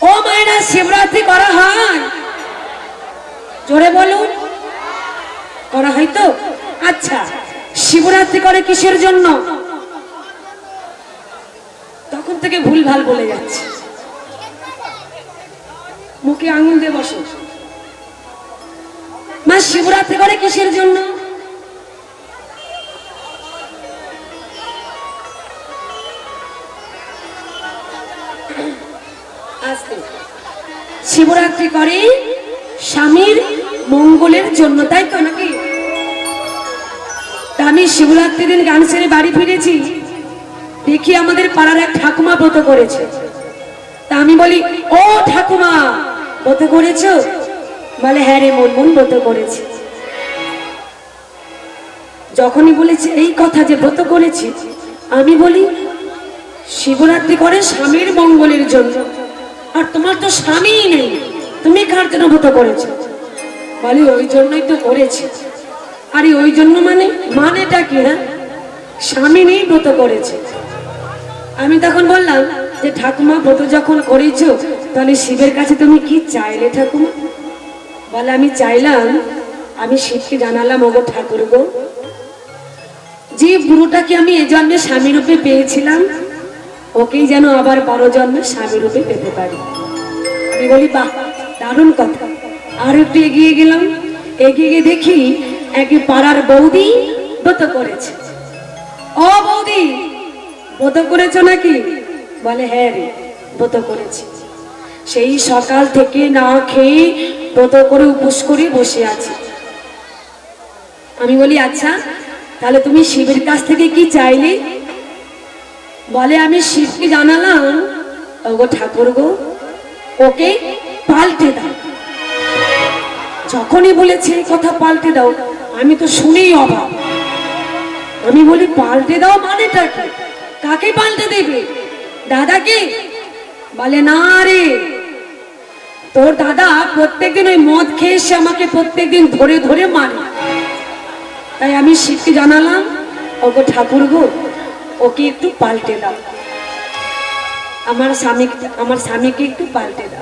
ও মায়েরা শিবরাত্রি করা হয়? জোরে বলুন, করা হয় তো? আচ্ছা, শিবরাত্রি করে কিসের জন্য? তখন থেকে ভুলভাল বলে যাচ্ছে, মুখে আঙুল দিয়ে বসো। মা শিবরাত্রি করে কিসের জন্য? শিবরাত্রি করে স্বামীর মঙ্গলের জন্য, তাই তো নাকি? তা আমি শিবরাত্রি দিন গান ছেড়ে বাড়ি ফিরেছি, দেখি আমাদের পাড়ার এক ঠাকুমা ব্রত করেছে। তা আমি বলি, ও ঠাকুমা ব্রত করেছ? বলে, হ্যাঁ রে মন ব্রত করেছে। যখনই বলেছে এই কথা যে ব্রত করেছি, আমি বলি শিবরাত্রি করে স্বামীর মঙ্গলের জন্য, আর তোমার তো স্বামী নেই, তুমি কার জন্য ব্রত করেছো? বলি, ওই জন্যই তো করেছি। আরে ওই জন্য মানেটা কি? হ্যাঁ, স্বামী নেই ব্রত করেছে। আমি তখন বললাম যে ঠাকুমা ব্রত যখন করেছো, তাহলে শিবের কাছে তুমি কি চাইলে ঠাকুমা? বলে, আমি চাইলাম, আমি শিবকে জানালাম, ওগো ঠাকুর গো, যে বুড়োটাকে আমি এ জন্মে স্বামী রূপে পেয়েছিলাম, ওকেই যেন আবার 12 জন্মে স্বামী রূপে পেতে পারি। আমি বলি, বাহ, দারুণ কথা। আর একটু এগিয়ে গেলাম, এগিয়ে গিয়ে দেখি একে পাড়ার বৌদি ব্রত করেছে। ও বৌদি, ব্রত করেছো নাকি? বলে, হ্যাঁ রে ব্রত করেছি। সেই সকাল থেকে না খেয়ে ব্রত করে উপোস করে বসে আছে। আমি বলি, আচ্ছা তাহলে তুমি শিবের কাছ থেকে কি চাইলে? বলে, আমি শিবকে জানালাম, ওগো ঠাকুর গো, ওকে পাল্টে দাও। যখনই বলেছে কথা পাল্টে দাও, আমি তো শুনেই অবাক। আমি বলি, পাল্টে দাও মানেটা কি? কাকে পাল্টে দেবে? দাদাকে? বলে, না রে, তোর দাদা প্রত্যেকদিন ওই মদ খেয়ে এসে আমাকে প্রত্যেকদিন ধরে ধরে মারে। তাই আমি শিবকে জানালাম, ওগো ঠাকুর গো, ওকে একটু পাল্টে দাও, আমার স্বামীকে একটু পাল্টে দাও।